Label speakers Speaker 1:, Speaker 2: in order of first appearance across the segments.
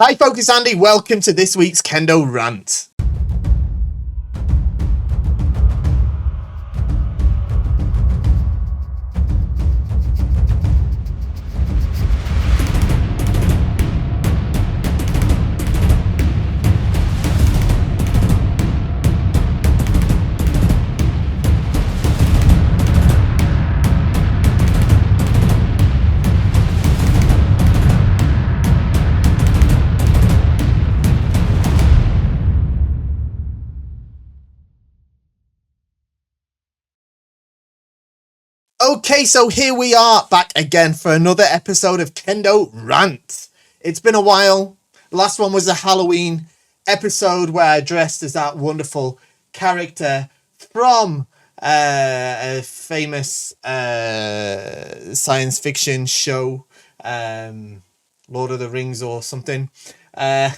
Speaker 1: Hi folks, it's Andy. Welcome to this week's Kendo Rant. Okay, so here we are back again for another episode of Kendo Rant. It's been a while. The last one was a Halloween episode where I dressed as that wonderful character from a famous science fiction show, Lord of the Rings or something. All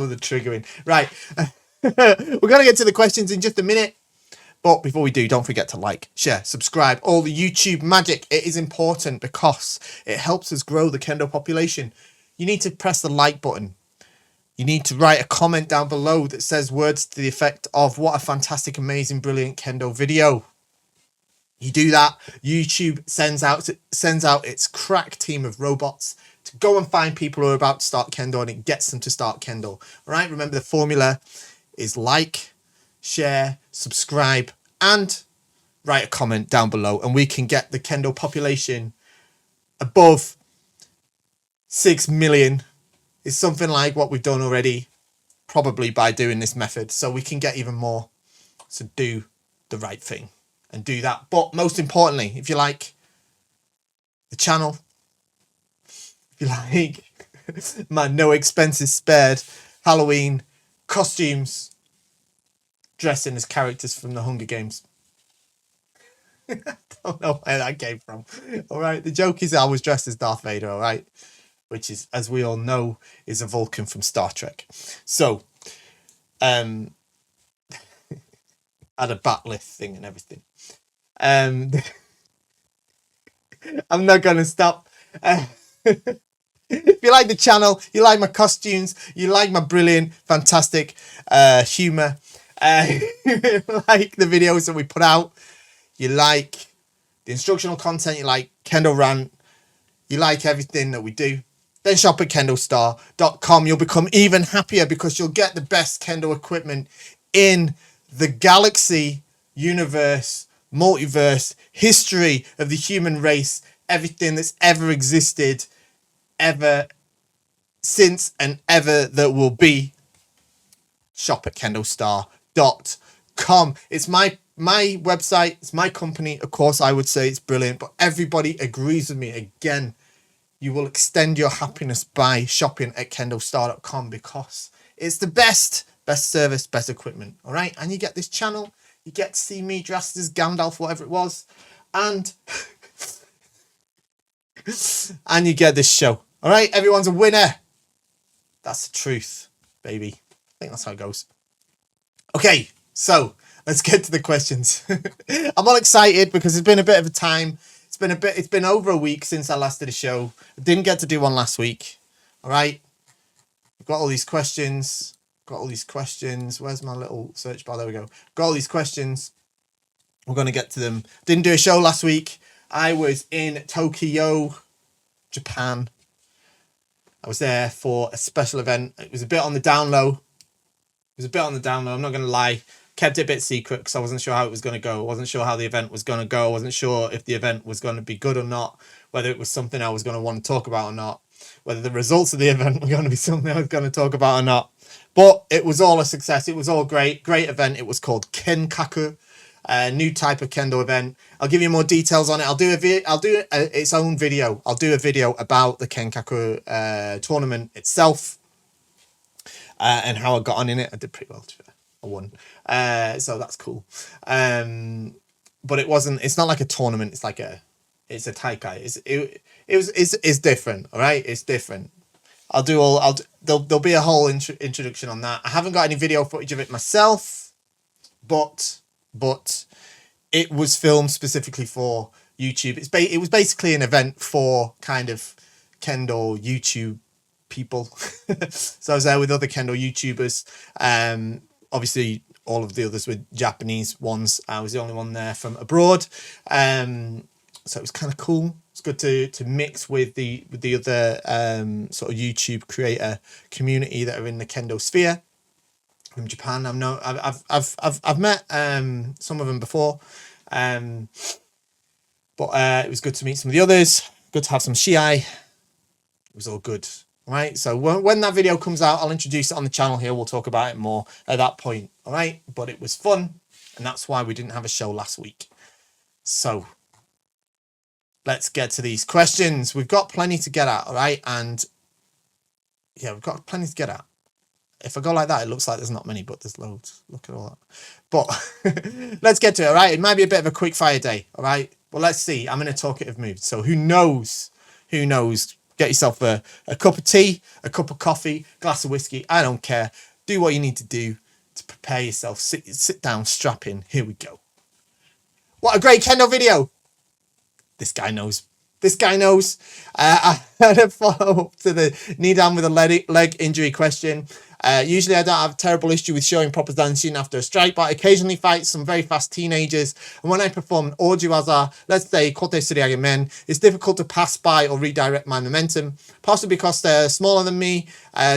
Speaker 1: of the triggering. Right. We're going to get to the questions in just a minute. But before we do, don't forget to like, share, subscribe, all the YouTube magic. It is important because it helps us grow the Kendo population. You need to press the like button. You need to write a comment down below that says words to the effect of what a fantastic, amazing, brilliant Kendo video. You do that, YouTube sends out its crack team of robots to go and find people who are about to start Kendo, and it gets them to start Kendo. All right, remember the formula is like, share, subscribe, and write a comment down below, and we can get the Kendo population above 6 million. Is something like what we've done already, probably by doing this method, so we can get even more. So do the right thing and do that. But most importantly, if you like the channel, if you like my no expenses spared Halloween costumes, dressing as characters from the Hunger Games. I don't know where that came from. All right, the joke is I was dressed as Darth Vader, all right, which is, as we all know, is a Vulcan from Star Trek. So, had a batleth thing and everything. I'm not gonna stop. If you like the channel, you like my costumes, you like my brilliant, fantastic humor. Like the videos that we put out, you like the instructional content, you like Kendo Rant, you like everything that we do, then shop at KendoStar.com. You'll become even happier because you'll get the best Kendo equipment in the galaxy, universe, multiverse, history of the human race, everything that's ever existed, ever since and ever that will be. Shop at KendoStar.com. It's my website, it's my company. Of course, I would say it's brilliant, but everybody agrees with me. Again, you will extend your happiness by shopping at KendoStar.com because it's the best service, best equipment. All right, and you get this channel, you get to see me dressed as Gandalf, whatever it was, and and you get this show. All right, everyone's a winner. That's the truth, baby. I think that's how it goes. Okay, so let's get to the questions. I'm all excited because it's been a bit of a time. It's been over a week since I last did a show. I didn't get to do one last week. All right. I've got all these questions. Where's my little search bar? There we go. Got all these questions. We're going to get to them. Didn't do a show last week. I was in Tokyo, Japan. I was there for a special event. It was a bit on the down low. I'm not going to lie. Kept it a bit secret because I wasn't sure how it was going to go. I wasn't sure how the event was going to go. I wasn't sure if the event was going to be good or not, whether it was something I was going to want to talk about or not, whether the results of the event were going to be something I was going to talk about or not. But it was all a success. It was all great. Great event. It was called Kenkaku, a new type of Kendo event. I'll give you more details on it. I'll do its own video. I'll do a video about the Kenkaku tournament itself. And how I got on in it. I did pretty well. I won. So that's cool. But it's not like a tournament. It's a taikai. It's different. All right. It's different. There'll be a whole introduction on that. I haven't got any video footage of it myself, but it was filmed specifically for YouTube. It was basically an event for kind of Kendo YouTube people. So I was there with other Kendo YouTubers. Obviously, all of the others were Japanese ones. I was the only one there from abroad. So it was kind of cool. It's good to mix with the other sort of YouTube creator community that are in the Kendo sphere from Japan. I've met some of them before, but it was good to meet some of the others. Good to have some Shinai. It was all good. All right. So when that video comes out, I'll introduce it on the channel here. We'll talk about it more at that point. All right. But it was fun, and that's why we didn't have a show last week. So let's get to these questions. We've got plenty to get at. All right. And yeah, we've got plenty to get at. If I go like that, it looks like there's not many, but there's loads. Look at all that. But let's get to it, all right? It might be a bit of a quick fire day, all right? Well, let's see. I'm in a talkative mood. So who knows? Who knows? Get yourself a cup of tea, a cup of coffee, glass of whiskey. I don't care. Do what you need to do to prepare yourself. Sit down, strap in. Here we go. What a great Kendo video. This guy knows. This guy knows. I had a follow-up to the knee down with a leg injury question. Usually I don't have a terrible issue with showing proper zanshin after a strike, but I occasionally fight some very fast teenagers. And when I perform ojiwaza, let's say kote suriage men, it's difficult to pass by or redirect my momentum, possibly because they're smaller than me,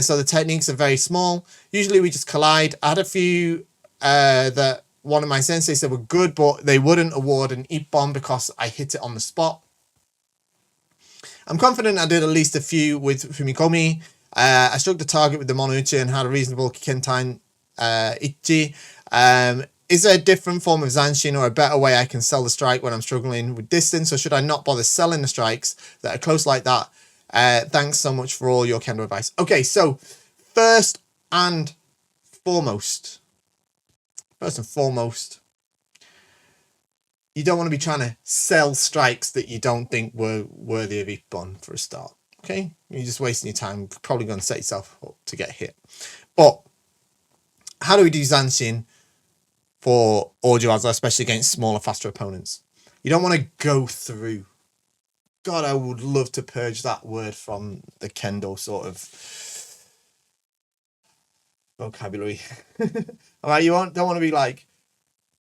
Speaker 1: so the techniques are very small. Usually we just collide. I had a few that one of my senseis said were good, but they wouldn't award an ippon because I hit it on the spot. I'm confident I did at least a few with Fumikomi. I struck the target with the Monouchi and had a reasonable Kikentai Ichi. Is there a different form of zanshin or a better way I can sell the strike when I'm struggling with distance, or should I not bother selling the strikes that are close like that? Thanks so much for all your Kendo advice. Okay, so first and foremost, you don't want to be trying to sell strikes that you don't think were worthy of ippon for a start. Okay, you're just wasting your time. You're probably going to set yourself up to get hit. But how do we do zanshin for ojiwaza, especially against smaller, faster opponents? You don't want to go through. God, I would love to purge that word from the Kendo sort of vocabulary. All right, you don't want to be like,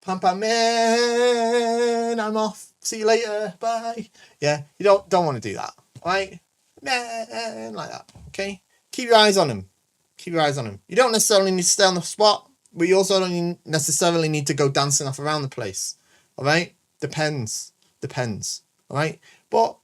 Speaker 1: pam pam man, I'm off. See you later. Bye. Yeah, you don't want to do that. All right. Like that. Okay, keep your eyes on him. Keep your eyes on him. You don't necessarily need to stay on the spot, but you also don't necessarily need to go dancing off around the place. All right, depends. All right, but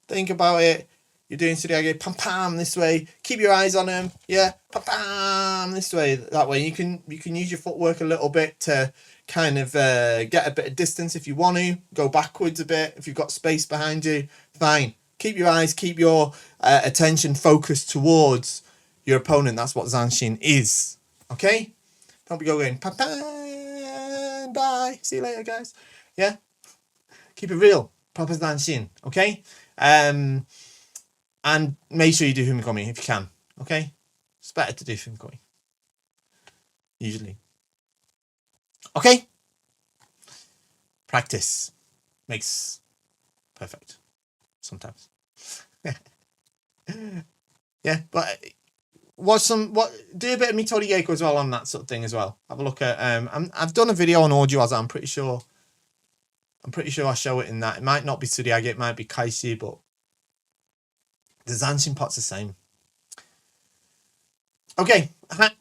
Speaker 1: think about it. You're doing suriage, pam pam this way. Keep your eyes on him. Yeah, pam pam this way. That way you can use your footwork a little bit to kind of get a bit of distance if you want to. Go backwards a bit if you've got space behind you. Fine. Keep your eyes, keep your attention focused towards your opponent. That's what zanshin is. Okay? Don't be going, bye. See you later, guys. Yeah? Keep it real. Proper zanshin. Okay? And make sure you do fumikomi if you can. Okay? It's better to do fumikomi. Usually. Okay? Practice makes perfect. Sometimes. Yeah, but do a bit of Mittori Geiko as well on that sort of thing as well. Have a look at I've done a video on ojiwaza. I'm pretty sure I show it in that. It might not be suriage, it might be kaishi, but the zanshin pot's the same. Okay,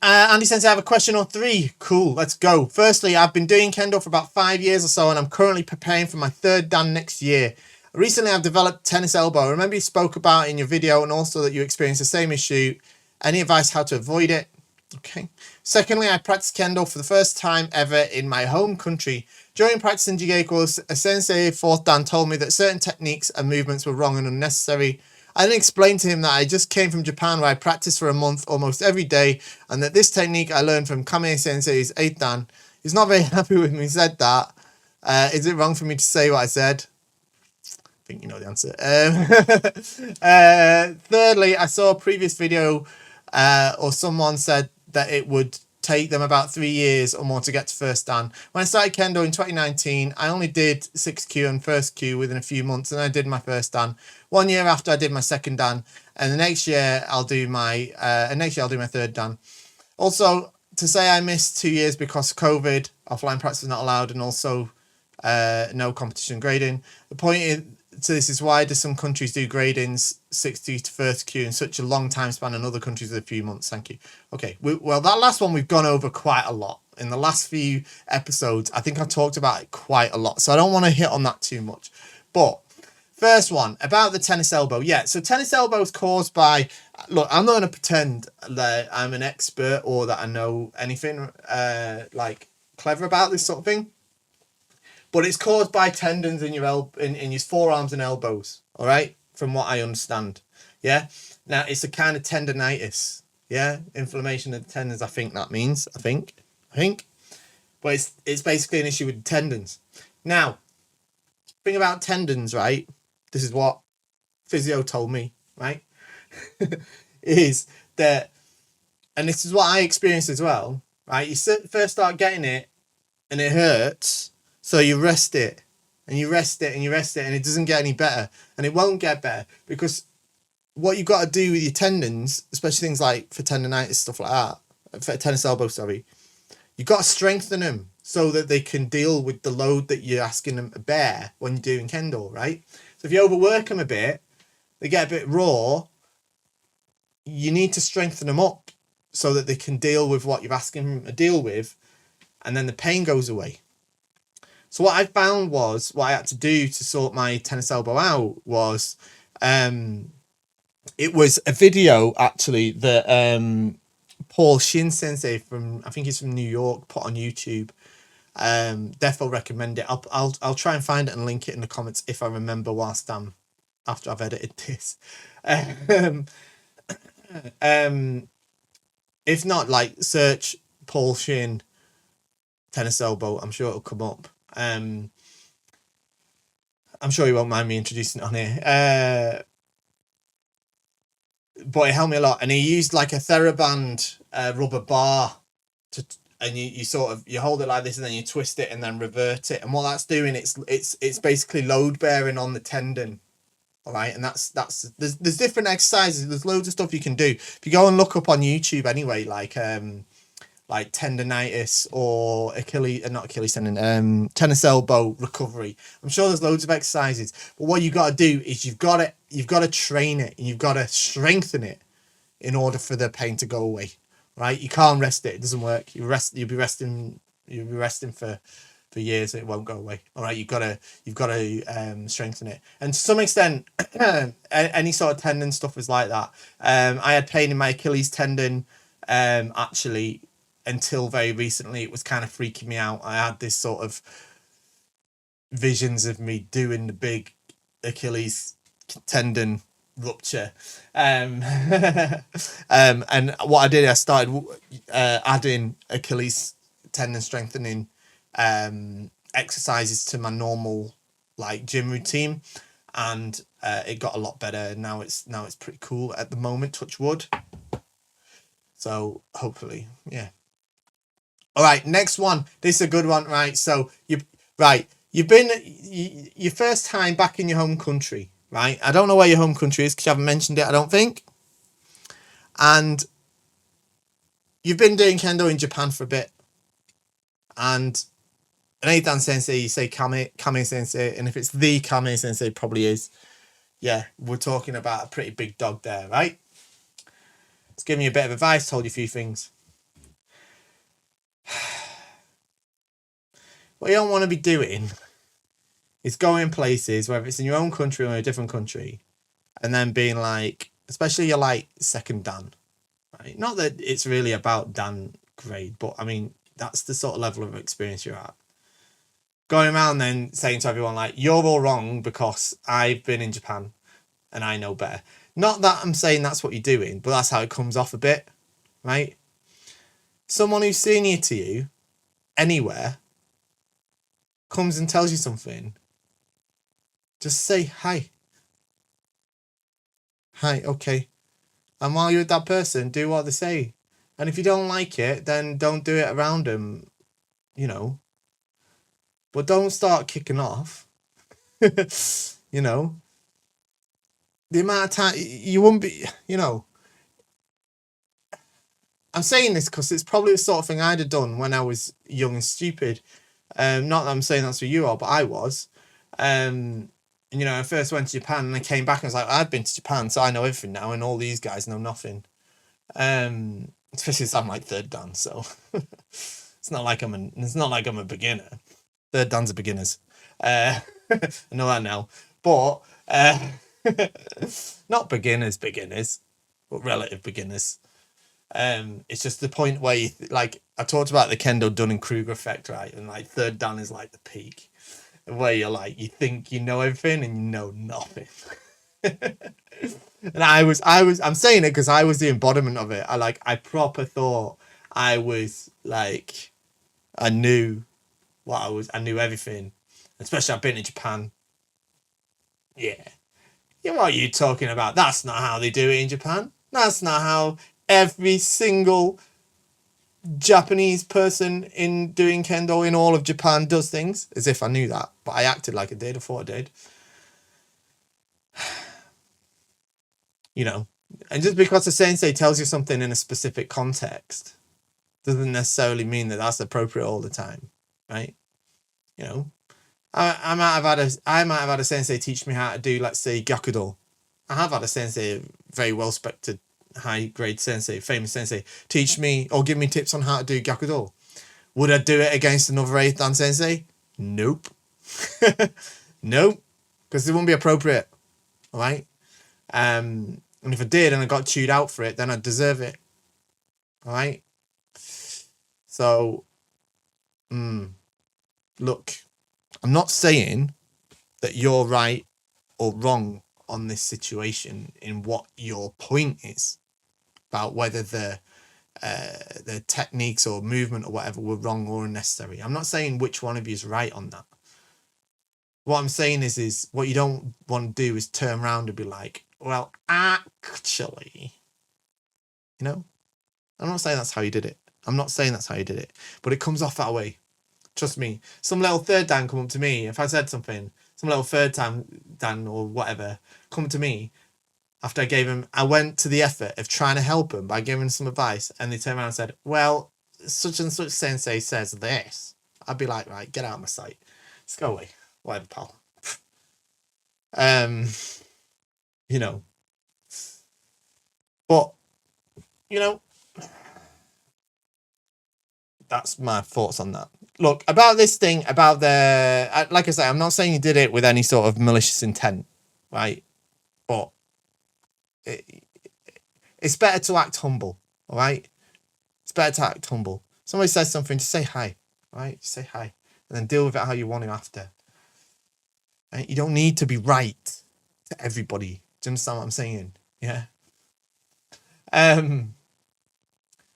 Speaker 1: Andy Sensei, I have a question or three. Cool, let's go. Firstly, I've been doing Kendo for about 5 years or so, and I'm currently preparing for my 3rd dan next year. Recently, I've developed tennis elbow. I remember you spoke about it in your video and also that you experienced the same issue. Any advice how to avoid it? Okay. Secondly, I practiced Kendo for the first time ever in my home country. During practicing Jigeiko, a sensei 4th dan told me that certain techniques and movements were wrong and unnecessary. I then explained to him that I just came from Japan where I practiced for a month almost every day and that this technique I learned from Kame sensei's 8th dan. He's not very happy with me, said that. Is it wrong for me to say what I said? I think you know the answer. Thirdly, I saw a previous video or someone said that it would take them about 3 years or more to get to first dan. When I started Kendo in 2019, I only did 6Q and first Q within a few months, and I did my first dan. 1 year after, I did my second dan, and the next year I'll do my third dan. Also, to say I missed 2 years because of COVID, offline practice is not allowed, and also no competition grading. The point to this is, why do some countries do gradings 60 to first Q in such a long time span, and other countries a few months? Thank you. Okay, well, that last one we've gone over quite a lot in the last few episodes. I think I've talked about it quite a lot, so I don't want to hit on that too much. But first one, about the tennis elbow. Yeah, so tennis elbow is caused by, look, I'm not going to pretend that I'm an expert or that I know anything like clever about this sort of thing. But it's caused by tendons in your in your forearms and elbows, all right? From what I understand. Yeah? Now, it's a kind of tendonitis. Yeah? Inflammation of the tendons, I think that means. I think. But it's basically an issue with the tendons. Now, thing about tendons, right? This is what physio told me, right? Is that, and this is what I experienced as well, right? You first start getting it and it hurts. So you rest it, and you rest it, and you rest it, and it doesn't get any better. And it won't get better, because what you've got to do with your tendons, especially things like for tendonitis, stuff like that, for tennis elbow, sorry, you've got to strengthen them so that they can deal with the load that you're asking them to bear when you're doing kendo, right? So if you overwork them a bit, they get a bit raw, you need to strengthen them up so that they can deal with what you're asking them to deal with, and then the pain goes away. So what I found was, what I had to do to sort my tennis elbow out was, it was a video actually that Paul Shin Sensei from, I think he's from New York, put on YouTube. Defo recommend it. I'll try and find it and link it in the comments if I remember after I've edited this. If not, like, search Paul Shin tennis elbow. I'm sure it'll come up. I'm sure you won't mind me introducing it on here. But it helped me a lot, and he used like a TheraBand rubber bar and you sort of, you hold it like this and then you twist it and then revert it, and what that's doing, it's basically load bearing on the tendon. All right, and that's there's different exercises. There's loads of stuff you can do if you go and look up on YouTube anyway, like tendonitis or not Achilles tendon, tennis elbow recovery. I'm sure there's loads of exercises, but what you've got to do is you've got to train it, and you've got to strengthen it in order for the pain to go away. Right? You can't rest it; it doesn't work. You'll be resting for years, and it won't go away. All right, you've got to strengthen it, and to some extent, any sort of tendon stuff is like that. I had pain in my Achilles tendon, actually. Until very recently, it was kind of freaking me out. I had this sort of visions of me doing the big Achilles tendon rupture. And what I did, I started adding Achilles tendon strengthening exercises to my normal like gym routine, and it got a lot better. And now it's pretty cool at the moment. Touch wood. So hopefully, yeah. All right, next one. This is a good one, right? So you've been your first time back in your home country, right? I don't know where your home country is because you haven't mentioned it, I don't think. And you've been doing kendo in Japan for a bit, and Nathan Sensei, you say Kame Sensei, and if it's the Kame Sensei, it probably is. Yeah, we're talking about a pretty big dog there, right? It's giving you a bit of advice, told you a few things. What you don't want to be doing is going places, whether it's in your own country or a different country, and then being like, especially your like second dan, right? Not that it's really about dan grade, but I mean, that's the sort of level of experience you're at. Going around then saying to everyone like, you're all wrong because I've been in Japan and I know better. Not that I'm saying that's what you're doing, but that's how it comes off a bit, right? Someone who's senior to you anywhere comes and tells you something, just say hi. Hi, okay. And while you're with that person, do what they say. And if you don't like it, then don't do it around them, you know. But don't start kicking off. You know, the amount of time you wouldn't be, you know. I'm saying this because it's probably the sort of thing I'd have done when I was young and stupid. Not that I'm saying that's for you all, but I was. You know, I first went to Japan and I came back and was like, I've been to Japan, so I know everything now, and all these guys know nothing. Especially since I'm like third dan, so it's not like I'm a beginner. Third dans are beginners. I know that now, but not beginners, but relative beginners. It's just the point where you like I talked about the Kendo Dunning-Kruger effect, right? And like third dan is like the peak, where you're like you think you know everything and you know nothing. And I'm saying it because I was the embodiment of it. I proper thought I was like I knew I knew everything. Especially I've been to Japan. Yeah. Yeah, what are you talking about? That's not how they do it in Japan. That's not how every single Japanese person in doing Kendo in all of Japan does things. As if I knew that. But I acted like I did. I thought I did. You know. And just because the sensei tells you something in a specific context doesn't necessarily mean that that's appropriate all the time. Right? You know. I might have had a sensei teach me how to do, let's say, Gyakudo. I have had a sensei, very well respected, high grade sensei, famous sensei, teach me or give me tips on how to do Gyakudo. Would I do it against another 8th dan sensei? Nope. Nope. Because it wouldn't be appropriate. All right. And if I did and I got chewed out for it, then I'd deserve it. All right. So, look. I'm not saying that you're right or wrong on this situation in what your point is about whether the techniques or movement or whatever were wrong or unnecessary. I'm not saying which one of you is right on that. What I'm saying is what you don't want to do is turn around and be like, well, actually, you know, I'm not saying that's how you did it. But it comes off that way. Trust me, some little third dan come up to me. If I said something, some little third dan or whatever come to me after I went to the effort of trying to help him by giving some advice, and they turned around and said, well, such and such sensei says this. I'd be like, right, get out of my sight. Let's go away. Whatever, pal. You know. But, you know, that's my thoughts on that. Look, about this thing, about like I say, I'm not saying you did it with any sort of malicious intent, right? But it's better to act humble, all right? It's better to act humble. Somebody says something, just say hi, all right? Just say hi, and then deal with it how you want to after. Right? You don't need to be right to everybody. Do you understand what I'm saying? Yeah.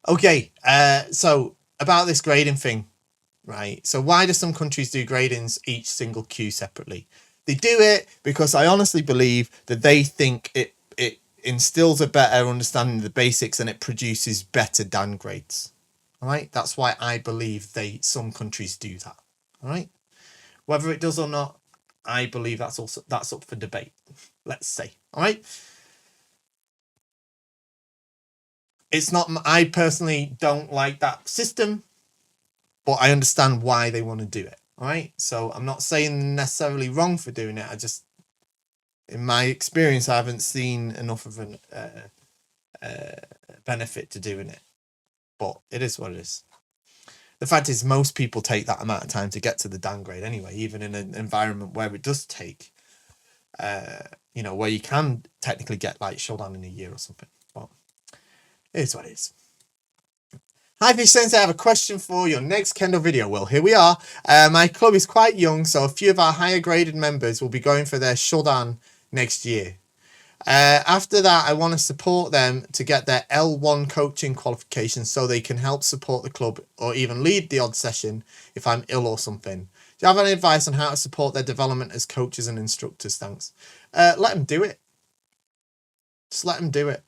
Speaker 1: Okay. So about this grading thing. Right. So why do some countries do gradings each single queue separately? They do it because I honestly believe that they think it instills a better understanding of the basics and it produces better dan grades. All right. That's why I believe some countries do that. All right. Whether it does or not, I believe that's up for debate. Let's say. All right. It's not. I personally don't like that system. But I understand why they want to do it. All right. So I'm not saying necessarily wrong for doing it. I just, in my experience, I haven't seen enough of an benefit to doing it. But it is what it is. The fact is, most people take that amount of time to get to the dan grade anyway, even in an environment where it does take, you know, where you can technically get like Shodan in a year or something. But it is what it is. Hi Fish Sensei, I have a question for your next Kendo video. Well, here we are. My club is quite young, so a few of our higher graded members will be going for their Shodan next year. After that, I want to support them to get their L1 coaching qualification so they can help support the club or even lead the odd session if I'm ill or something. Do you have any advice on how to support their development as coaches and instructors? Thanks. Let them do it. Just let them do it.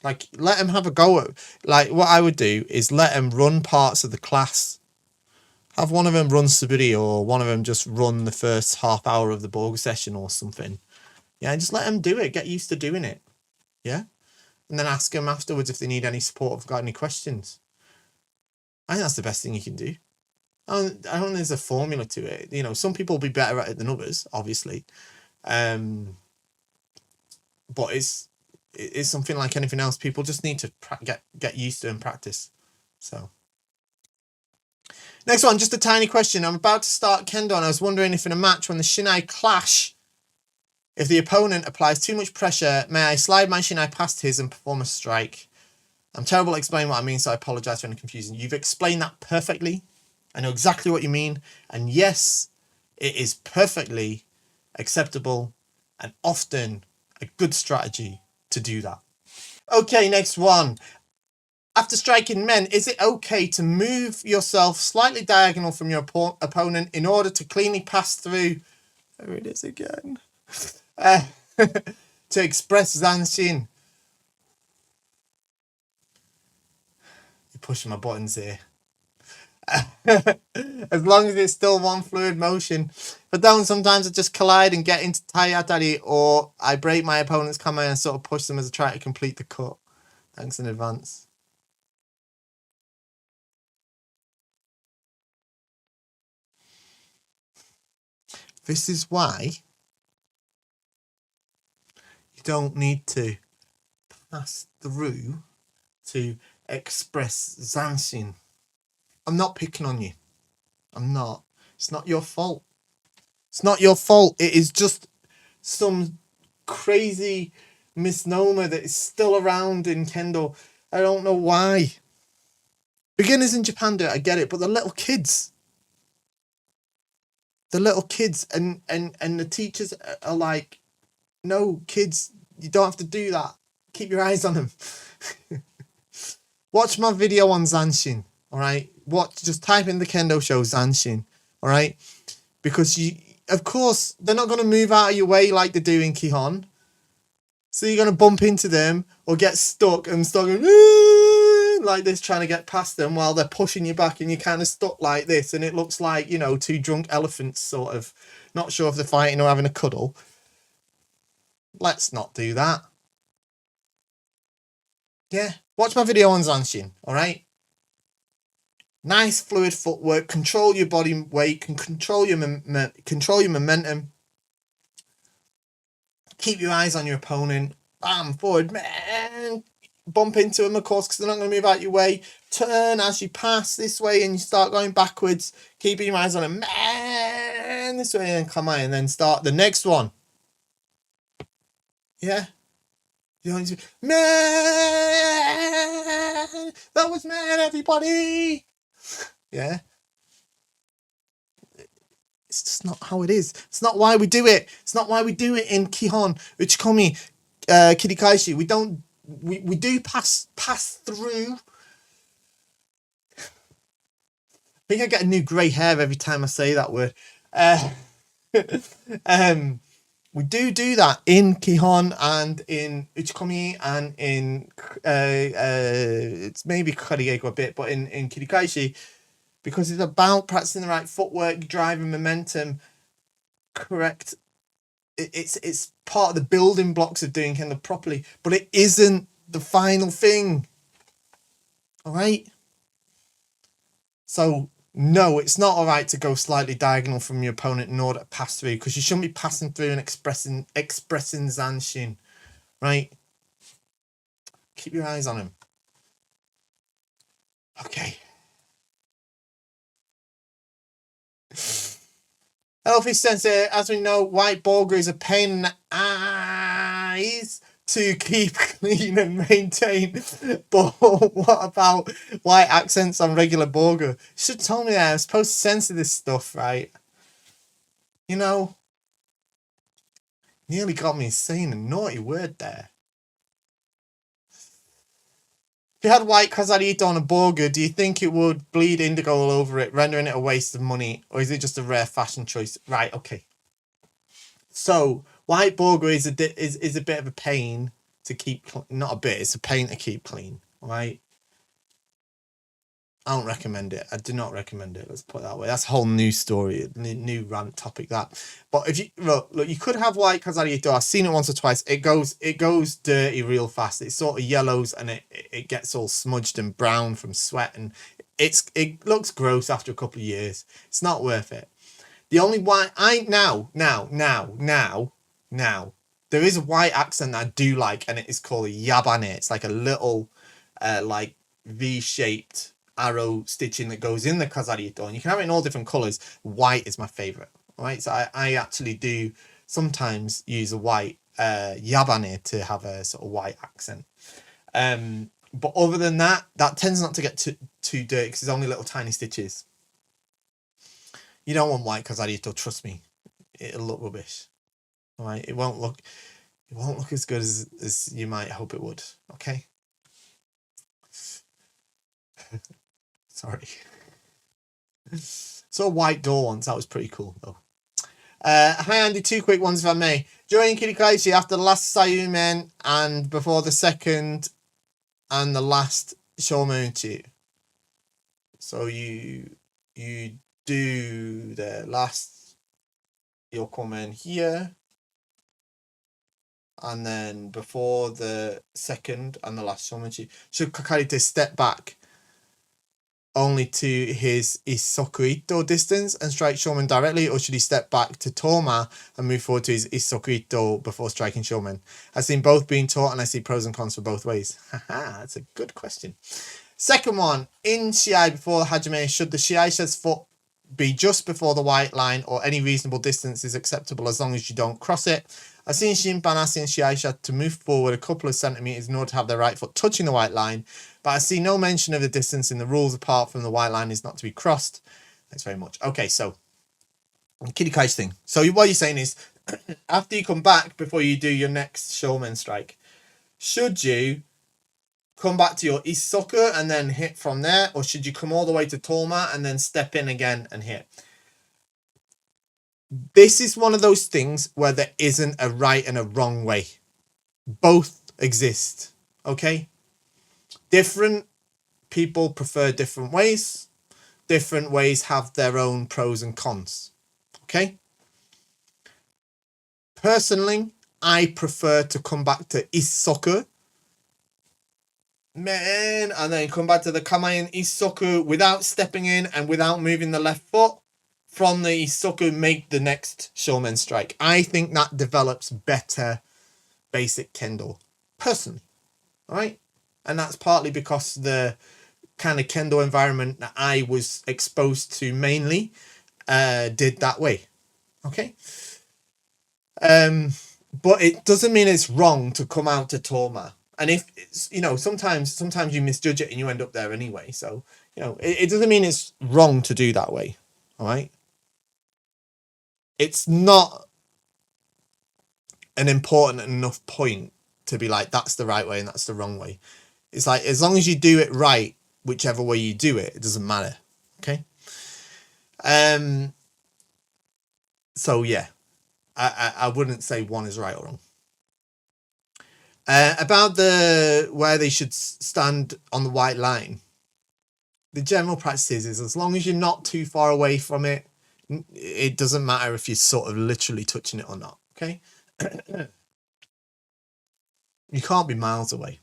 Speaker 1: Like, let them have a go at, like, what I would do is let them run parts of the class. Have one of them run Saburi, or one of them just run the first half hour of the Borg session or something. Yeah, and just let them do it. Get used to doing it. Yeah? And then ask them afterwards if they need any support, if they've got any questions. I think that's the best thing you can do. I don't think there's a formula to it. You know, some people will be better at it than others, obviously. But it's something like anything else. People just need to get used to and practice. So, next one, just a tiny question. I'm about to start Kendo, and I was wondering if in a match when the Shinai clash, if the opponent applies too much pressure, may I slide my Shinai past his and perform a strike? I'm terrible at explaining what I mean, so I apologise for any confusion. You've explained that perfectly. I know exactly what you mean. And yes, it is perfectly acceptable and often a good strategy to do that. Okay, next one. After striking men, is it okay to move yourself slightly diagonal from your opponent in order to cleanly pass through? There it is again. To express zanshin. You're pushing my buttons here. As long as it's still one fluid motion. But then sometimes I just collide and get into tayatari, or I break my opponent's kama and sort of push them as I try to complete the cut. Thanks in advance. This is why you don't need to pass through to express zanshin. I'm not picking on you. I'm not. It's not your fault. It's not your fault. It is just some crazy misnomer that is still around in Kendo. I don't know why. Beginners in Japan do it, I get it, but the little kids. And the teachers are like, no, kids, you don't have to do that. Keep your eyes on them. Watch my video on zanshin, all right? Just type in the Kendo show zanshin, all right? Because of course, they're not going to move out of your way like they do in Kihon. So you're going to bump into them or get stuck and start going like this, trying to get past them while they're pushing you back, and you're kind of stuck like this. And it looks like, you know, two drunk elephants sort of not sure if they're fighting or having a cuddle. Let's not do that. Yeah. Watch my video on zanshin, all right? Nice fluid footwork. Control your body weight. Control your momentum. Keep your eyes on your opponent. Bam, forward, man. Bump into them, of course, because they're not going to move out your way. Turn as you pass this way and you start going backwards. Keeping your eyes on them, man, this way, and come on, and then start the next one. Yeah. You know, man, that was man, everybody. Yeah. It's just not how it is. It's not why we do it. It's not why we do it in Kihon, Uchikomi, Kirikaishi. We do pass through. I think I get a new grey hair every time I say that word. We do that in Kihon and in Uchikomi and in it's maybe Jigeiko a bit, but in Kirikaishi, because it's about practicing the right footwork, driving momentum, correct. It's part of the building blocks of doing Kendo properly, but it isn't the final thing. All right. So no, it's not all right to go slightly diagonal from your opponent in order to pass through, because you shouldn't be passing through and expressing zanshin, right? Keep your eyes on him. Okay. Healthy Sensei, as we know, white Borger is a pain in the eyes to keep clean and maintain. But what about white accents on regular Borger? You should have told me that. I'm supposed to censor this stuff, right? You know, nearly got me saying a naughty word there. If you had white Kazarito on a Borger, do you think it would bleed indigo all over it, rendering it a waste of money? Or is it just a rare fashion choice? Right, okay. So, white Borger is a bit of a pain to keep, not a bit, it's a pain to keep clean, right? I don't recommend it. I do not recommend it. Let's put it that way. That's a whole new story, new rant topic. That, but if you look, you could have white Kazarito. I've seen it once or twice. It goes dirty real fast. It sort of yellows and it gets all smudged and brown from sweat, and it looks gross after a couple of years. It's not worth it. The only white now there is a white accent that I do like, and it is called a yabane. It's like a little like V-shaped arrow stitching that goes in the Kazarito, and you can have it in all different colors. White is my favorite. Right, so I actually do sometimes use a white yabane to have a sort of white accent. But other than that tends not to get too dirty because there's only little tiny stitches. You don't want white Kazarito, trust me. It'll look rubbish. All right, it won't look as good as you might hope it would. Okay. Sorry. Saw a white door once. That was pretty cool though. Hi Andy, 2 quick ones if I may. During Kirikaishi, after the last Sayumen and before the second and the last Shomuchi. So you do the last Yokomen here, and then before the second and the last Shomuchi, should Kakarite step back only to his Isokuito distance and strike Shomen directly, or should he step back to Toma and move forward to his Isokuito before striking Shomen? I've seen both being taught and I see pros and cons for both ways. Haha, that's a good question. Second one, in Shiai before Hajime, should the Shiaisha's foot be just before the white line or any reasonable distance is acceptable as long as you don't cross it? I've seen Shinpan asking Shiaisha to move forward a couple of centimeters in order to have their right foot touching the white line, but I see no mention of the distance in the rules apart from the white line is not to be crossed. Thanks very much. Okay, so Kirikaishi thing. So what you're saying is, after you come back before you do your next Shomen strike, should you come back to your Isoku and then hit from there, or should you come all the way to Toma and then step in again and hit? This is one of those things where there isn't a right and a wrong way. Both exist, okay? Different people prefer different ways. Different ways have their own pros and cons, okay? Personally, I prefer to come back to Isoku, and then come back to the Kamae Isoku without stepping in and without moving the left foot. From the Isoku, make the next Shomen strike. I think that develops better basic Kendo, personally. All right? And that's partly because the kind of Kendo environment that I was exposed to mainly did that way. Okay? But it doesn't mean it's wrong to come out to Toma. And if it's, sometimes you misjudge it and you end up there anyway. So, it doesn't mean it's wrong to do that way. All right? It's not an important enough point to be like, that's the right way and that's the wrong way. It's like, as long as you do it right, whichever way you do it, it doesn't matter. Okay. So yeah, I wouldn't say one is right or wrong. About where they should stand on the white line. The general practice is as long as you're not too far away from it, it doesn't matter if you're sort of literally touching it or not. Okay. You can't be miles away.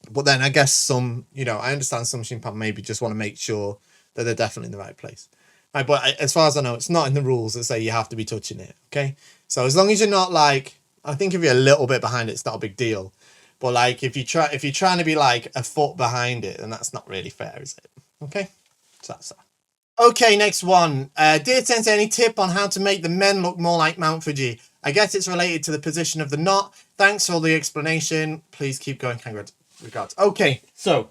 Speaker 1: But then I guess I understand some Shinpan maybe just want to make sure that they're definitely in the right place. Right, but as far as I know, it's not in the rules that say you have to be touching it. Okay. So as long as you're not like, I think if you're a little bit behind it, it's not a big deal. But like if you're trying to be like a foot behind it, then that's not really fair, is it? Okay. So that's that. Okay, next one. Dear Sensei, any tip on how to make the men look more like Mount Fuji? I guess it's related to the position of the knot. Thanks for the explanation. Please keep going. Congrats. Regards. Okay, so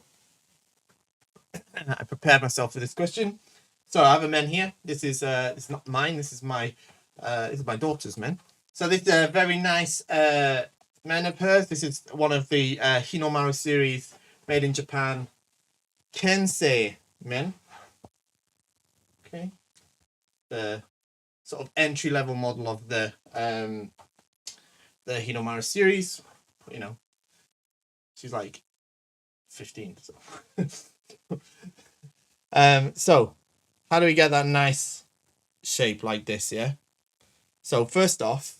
Speaker 1: I prepared myself for this question. So I have a men here. This is it's not mine. This is my daughter's men. So this very nice men of hers. This is one of the Hinomaru series made in Japan. Kensei men. Okay. The sort of entry level model of the Hinomaru series. She's like 15. So how do we get that nice shape like this? Yeah. So first off,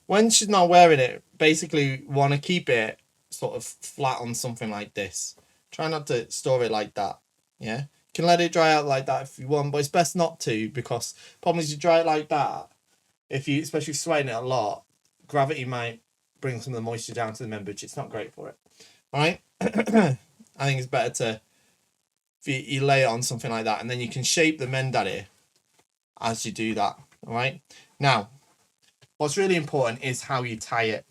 Speaker 1: when she's not wearing it, basically want to keep it sort of flat on something like this. Try not to store it like that. Yeah. You can let it dry out like that if you want, but it's best not to, because problem is you dry it like that, if you, especially sweating it a lot, gravity might bring some of the moisture down to the membrane. It's not great for it. All right. I think it's better to, if you lay it on something like that, and then you can shape the mendari as you do that. All right. Now, what's really important is how you tie it,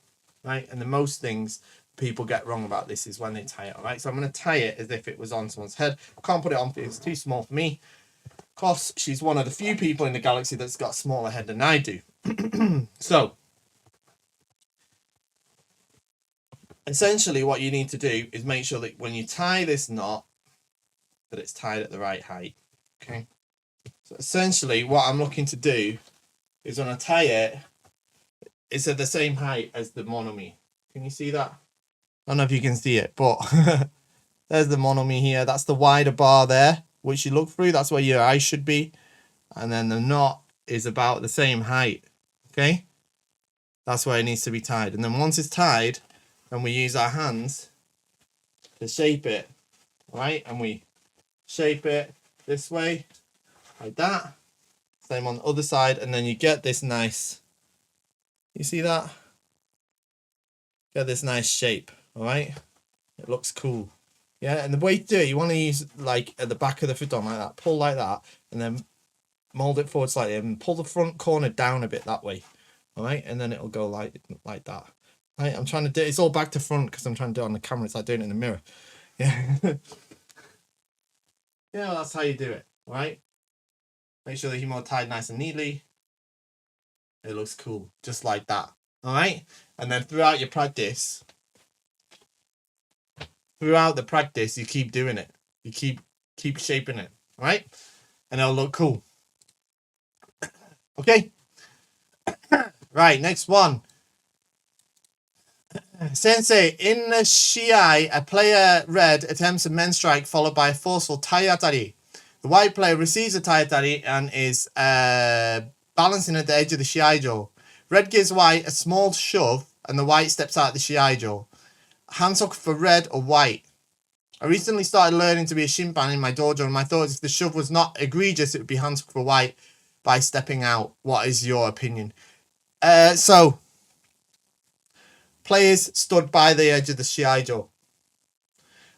Speaker 1: right? And the most things people get wrong about this is when they tie it. All right. So I'm going to tie it as if it was on someone's head. I can't put it on because it's too small for me. Of course, she's one of the few people in the galaxy that's got a smaller head than I do. So, essentially what you need to do is make sure that when you tie this knot, that it's tied at the right height. Okay. So essentially what I'm looking to do is when I tie it, it's at the same height as the monomi. Can you see that? I don't know if you can see it, but there's the monomi here. That's the wider bar there, which you look through. That's where your eye should be. And then the knot is about the same height. Okay. That's where it needs to be tied. And then once it's tied, then we use our hands to shape it. Right? And we shape it this way, like that. Same on the other side. And then you get this nice, you see that? Get this nice shape. All right? It looks cool. Yeah, and the way to do it, you want to use like at the back of the futon like that. Pull like that, and then mold it forward slightly, and pull the front corner down a bit that way. All right, and then it'll go like that. Right, I'm trying to do it's all back to front because I'm trying to do it on the camera. It's like doing it in the mirror. Yeah. Yeah, that's how you do it. All right. Make sure the humo tied nice and neatly. It looks cool, just like that. All right, and then throughout your practice. Throughout the practice, you keep doing it. You keep shaping it, all right? And it'll look cool. Okay. Right, next one. Sensei, in the Shiai, a player red attempts a men strike followed by a forceful taiatari. The white player receives a taiatari and is balancing at the edge of the shiaijo. Red gives white a small shove and the white steps out of the shiaijo. Hansoku for red or white. I recently started learning to be a shimpan in my dojo, and my thought is if the shove was not egregious, it would be hansoku for white by stepping out. What is your opinion? So, players stood by the edge of the shiaijo.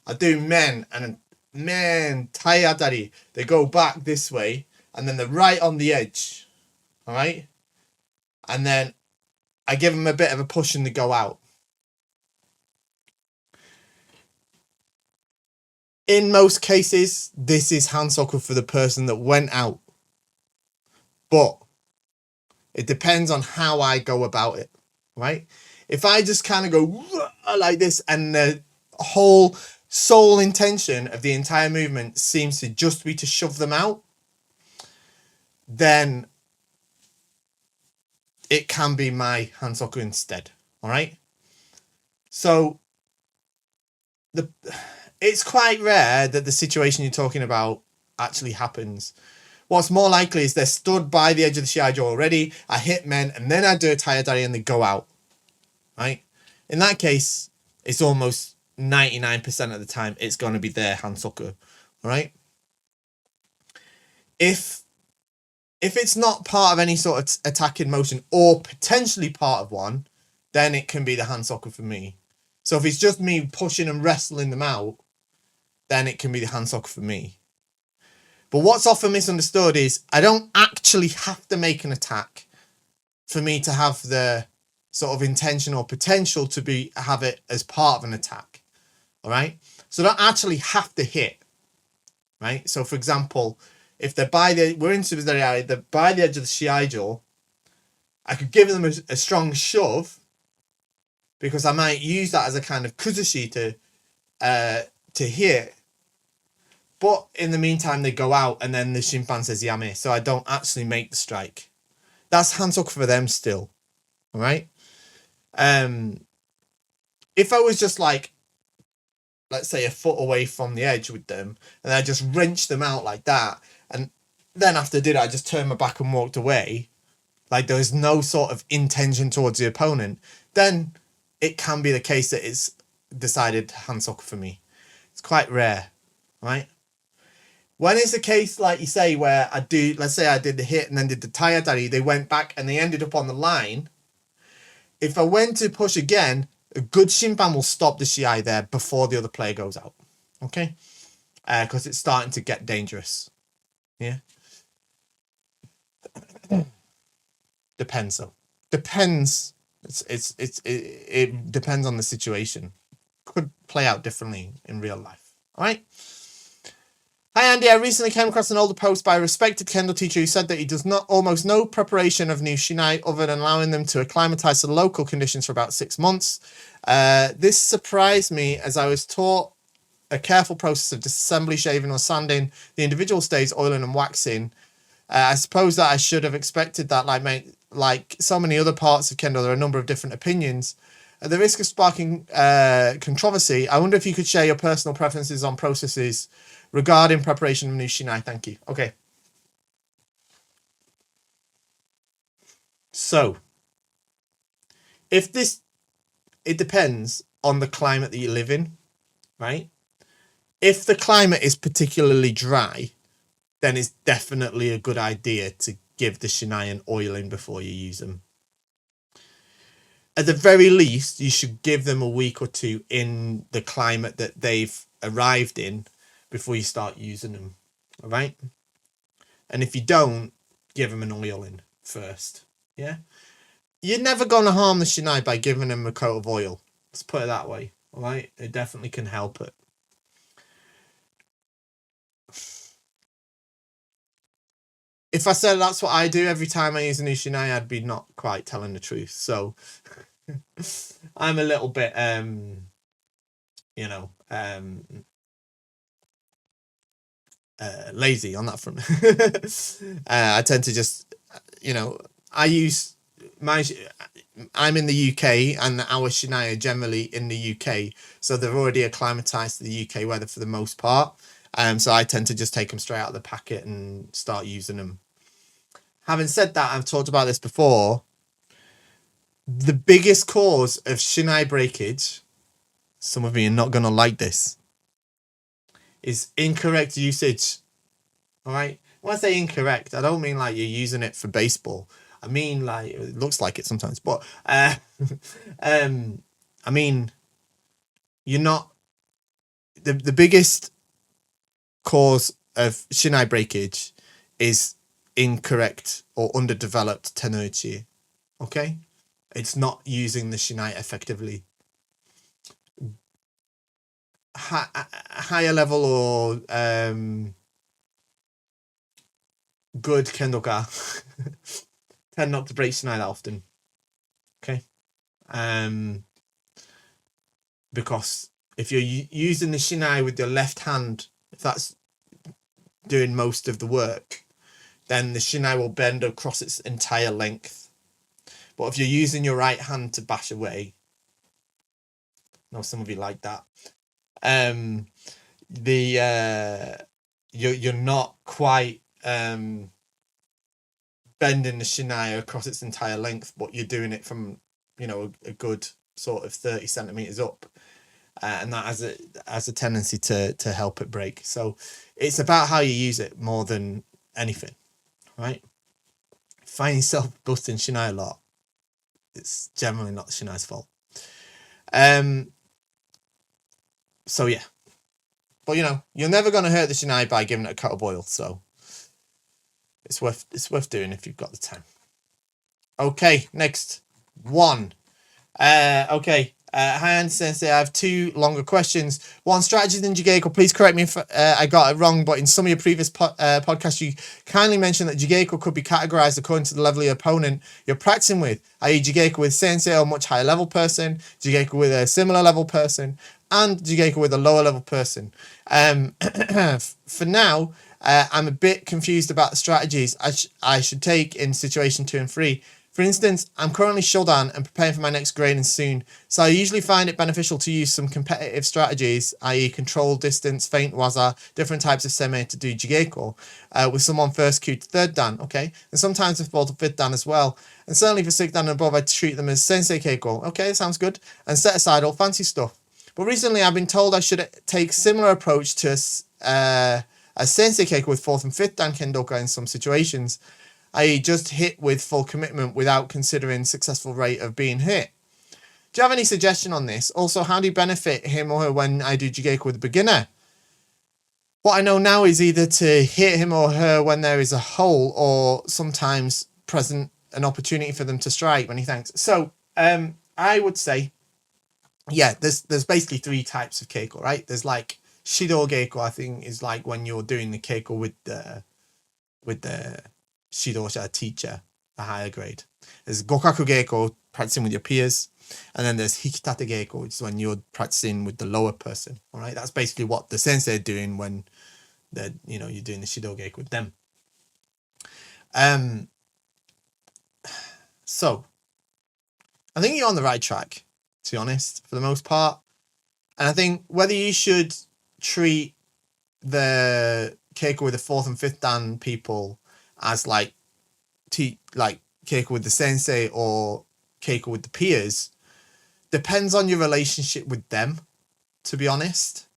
Speaker 1: I do men, and men, taiatari. They go back this way, and then they're right on the edge. All right? And then I give them a bit of a push and they go out. In most cases, this is hansoku for the person that went out. But it depends on how I go about it, right? If I just kind of go like this and the whole sole intention of the entire movement seems to just be to shove them out, then it can be my hansoku instead, all right? So it's quite rare that the situation you're talking about actually happens. What's more likely is they're stood by the edge of the shiaijo already. I hit men and then I do a taiatari and they go out. Right? In that case, it's almost 99% of the time it's going to be their hansoku. Right? If it's not part of any sort of attacking motion or potentially part of one, then it can be the hansoku for me. So if it's just me pushing and wrestling them out, then it can be the hansoku for me. But what's often misunderstood is I don't actually have to make an attack for me to have the sort of intention or potential to have it as part of an attack. All right. So I don't actually have to hit. Right. So for example, if they're we're in Subsidiary, they're by the edge of the shiaijo, I could give them a strong shove because I might use that as a kind of kuzushi to hit. But in the meantime, they go out and then the shimpan says yame. So I don't actually make the strike. That's hansoku for them still. All right. if I was just like, let's say a foot away from the edge with them, and I just wrenched them out like that, and then after I did it, I just turned my back and walked away, like there was no sort of intention towards the opponent, then it can be the case that it's decided hand soccer for me. It's quite rare, right? When it's the case, like you say, where I do, let's say I did the hit and then did the tire daddy, they went back and they ended up on the line. If I went to push again, a good Shinban will stop the Shiai there before the other player goes out. Okay? Because it's starting to get dangerous. Yeah? Depends, though. Depends. It depends on the situation. Could play out differently in real life. All right? Hi Andy, I recently came across an older post by a respected Kendo teacher who said that he does not almost no preparation of new Shinai other than allowing them to acclimatize to local conditions for about 6 months. This surprised me as I was taught a careful process of disassembly, shaving or sanding the individual stays, oiling and waxing. I suppose that I should have expected that, like so many other parts of Kendo, there are a number of different opinions. At the risk of sparking controversy, I wonder if you could share your personal preferences on processes regarding preparation of new Shinai. Thank you. Okay. So, it depends on the climate that you live in, right? If the climate is particularly dry, then it's definitely a good idea to give the Shinai an oiling before you use them. At the very least, you should give them a week or two in the climate that they've arrived in before you start using them. All right? And if you don't, give them an oiling first. Yeah? You're never going to harm the Shinai by giving them a coat of oil. Let's put it that way. All right? It definitely can help it. If I said that's what I do every time I use a new Shinai, I'd be not quite telling the truth. So I'm a little bit, lazy on that front. I tend to just, I'm in the UK and our Shinai are generally in the UK, so they're already acclimatized to the UK weather for the most part. So I tend to just take them straight out of the packet and start using them. Having said that, I've talked about this before. The biggest cause of Shinai breakage, some of you are not going to like this, is incorrect usage. All right? When I say incorrect, I don't mean like you're using it for baseball. I mean like it looks like it sometimes, but I mean you're not the biggest cause of Shinai breakage is incorrect or underdeveloped tenuichi. Okay? It's not using the Shinai effectively. Higher level or good Kendoka tend not to break Shinai that often. Okay? Because if you're using the Shinai with your left hand, if that's doing most of the work, then the Shinai will bend across its entire length. But if you're using your right hand to bash away, I know some of you like that, you're not quite bending the Shinai across its entire length, but you're doing it from a good sort of 30 centimeters up, and that has a tendency to help it break. So it's about how you use it more than anything, right? Find yourself busting Shinai a lot, it's generally not the Shinai's fault. So yeah, but you're never going to hurt the Shinai by giving it a coat of oil, so it's worth doing if you've got the time. Okay, next one. Okay. Hi, Andy Sensei. I have two longer questions. One, strategies in Jigeiko. Please correct me if I got it wrong, but in some of your previous podcasts, you kindly mentioned that Jigeiko could be categorized according to the level of your opponent you're practicing with, i.e. Jigeiko with Sensei or a much higher level person, Jigeiko with a similar level person, and Jigeiko with a lower level person. For now, I'm a bit confused about the strategies I should take in situation 2 and 3. For instance, I'm currently Shodan and preparing for my next grading soon, so I usually find it beneficial to use some competitive strategies, i.e. control, distance, feint, waza, different types of seme to do Jigeiko, with someone first Q to third dan, okay? And sometimes with fourth or fifth dan as well. And certainly for sixth dan and above, I treat them as sensei keiko, okay, sounds good, and set aside all fancy stuff. But recently I've been told I should take similar approach to a sensei keiko with fourth and fifth dan kendoka in some situations, i.e. just hit with full commitment without considering successful rate of being hit. Do you have any suggestion on this? Also, how do you benefit him or her when I do Jigeiko with a beginner? What I know now is either to hit him or her when there is a hole, or sometimes present an opportunity for them to strike when he thanks. So I would say, yeah, there's basically 3 types of keiko, right? There's like Shido Geiko, I think, is like when you're doing the keiko with the Shidosha teacher, a higher grade. There's Gokaku Geiko, practicing with your peers. And then there's Hikitate Geiko, which is when you're practicing with the lower person. All right, that's basically what the sensei are doing when you're doing the Shido Geiko with them. So I think you're on the right track, to be honest, for the most part. And I think whether you should treat the keiko with the fourth and fifth dan people as like keiko with the sensei or keiko with the peers depends on your relationship with them, to be honest,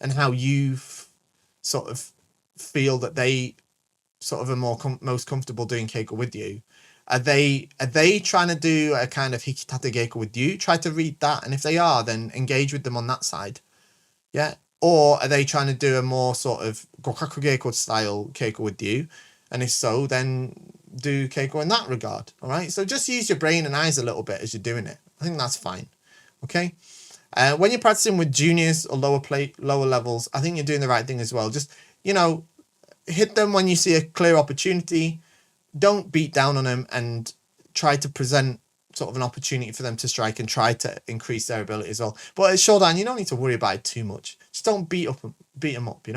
Speaker 1: and how you sort of feel that they sort of are most comfortable doing keiko with you. Are they trying to do a kind of hikitate geiko with you? Try to read that, and if they are, then engage with them on that side. Yeah. Or are they trying to do a more sort of gokaku geiko style keiko with you? And if so, then do keiko in that regard. All right. So just use your brain and eyes a little bit as you're doing it. I think that's fine. Okay. When you're practicing with juniors or lower levels, I think you're doing the right thing as well. Just, hit them when you see a clear opportunity. Don't beat down on them, and try to present sort of an opportunity for them to strike and try to increase their ability as well. But at Shodan, you don't need to worry about it too much. Just don't beat them up,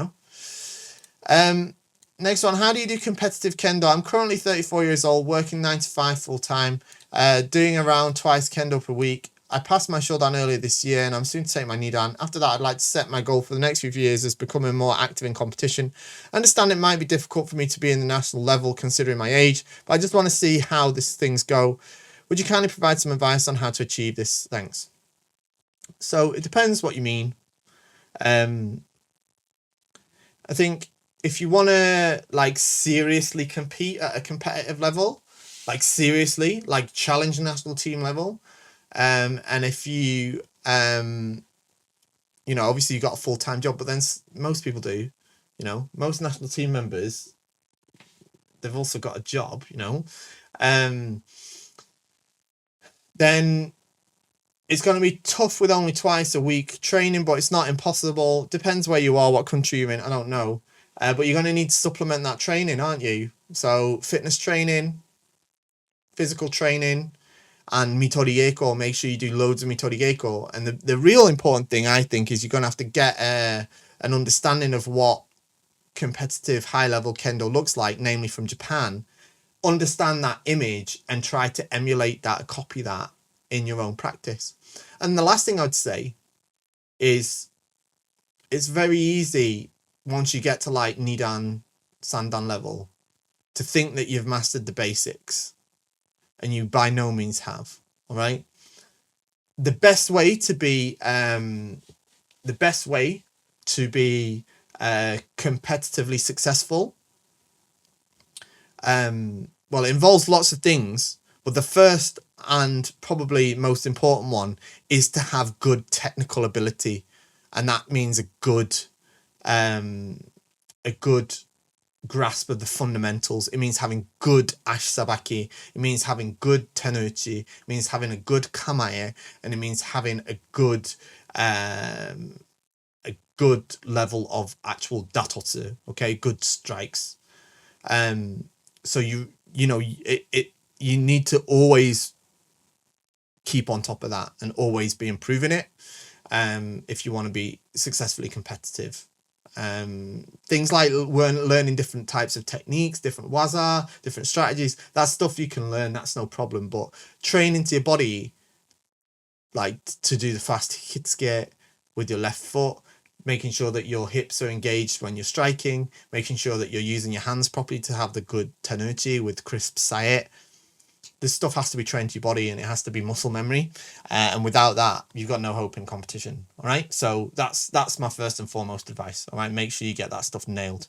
Speaker 1: Next one, how do you do competitive kendo? I'm currently 34 years old, working 9 to 5 full time, doing around twice kendo per week. I passed my Shodan earlier this year, and I'm soon to take my Nidan. After that, I'd like to set my goal for the next few years as becoming more active in competition. I understand it might be difficult for me to be in the national level considering my age, but I just want to see how these things go. Would you kindly provide some advice on how to achieve this? Thanks. So it depends what you mean. I think if you want to seriously compete at a competitive level, seriously, challenge national team level, and if you, obviously you got a full-time job, but then most people do, most national team members, they've also got a job, then it's going to be tough with only twice a week training, but it's not impossible. Depends where you are, what country you're in, I don't know. But you're going to need to supplement that training, aren't you? So fitness training, physical training, and Mitori Geiko. Make sure you do loads of Mitori Geiko. And the real important thing, I think, is you're going to have to get an understanding of what competitive high-level kendo looks like, namely from Japan. Understand that image and try to emulate that, copy that in your own practice. And the last thing I'd say is it's very easy once you get to Nidan, Sandan level to think that you've mastered the basics, and you by no means have. All right. The best way to be competitively successful, well, it involves lots of things, but the first and probably most important one is to have good technical ability, and that means a good grasp of the fundamentals. It means having good ashisabaki. It means having good tenuchi. It means having a good kamae, and it means having a good level of actual datotsu. Okay, good strikes. So you need to always keep on top of that and always be improving it if you want to be successfully competitive Things like learning different types of techniques, different waza, different strategies. That's stuff you can learn. That's no problem. But training to your body, like to do the fast hit skate with your left foot, making sure that your hips are engaged when you're striking, making sure that you're using your hands properly to have the good tenuchi with crisp saet. This stuff has to be trained to your body, and it has to be muscle memory. And without that, you've got no hope in competition. All right. So that's my first and foremost advice. All right. Make sure you get that stuff nailed.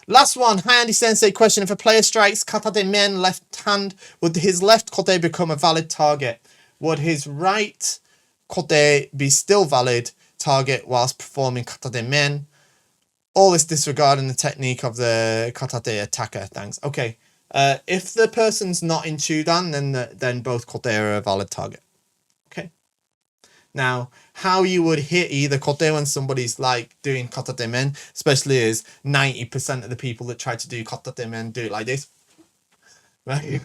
Speaker 1: Last one. Hi, Andy Sensei. Question: if a player strikes kata de men left hand, would his left kote become a valid target? Would his right kote be still valid target whilst performing kata de men? All this disregarding the technique of the kata de attacker. Thanks. Okay. If the person's not in Chudan, then both kote are a valid target. Okay. Now, how you would hit either kote when somebody's like doing kata de men, especially as 90% of the people that try to do kata de men do it like this. Right?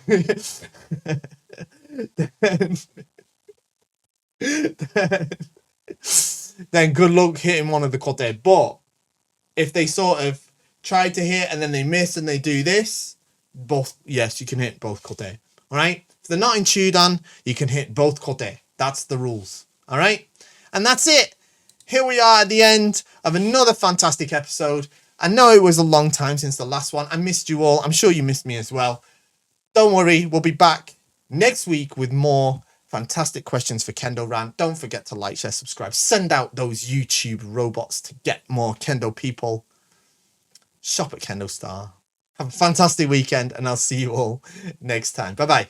Speaker 1: then good luck hitting one of the kote. But if they sort of try to hit and then they miss and they do this, both, yes, you can hit both kote. All right. If they're not in Chudan, you can hit both kote. That's the rules. All right. And that's it. Here we are at the end of another fantastic episode. I know it was a long time since the last one. I missed you all. I'm sure you missed me as well. Don't worry. We'll be back next week with more fantastic questions for Kendo Rant. Don't forget to like, share, subscribe. Send out those YouTube robots to get more Kendo people. Shop at KendoStar. Have a fantastic weekend, and I'll see you all next time. Bye-bye.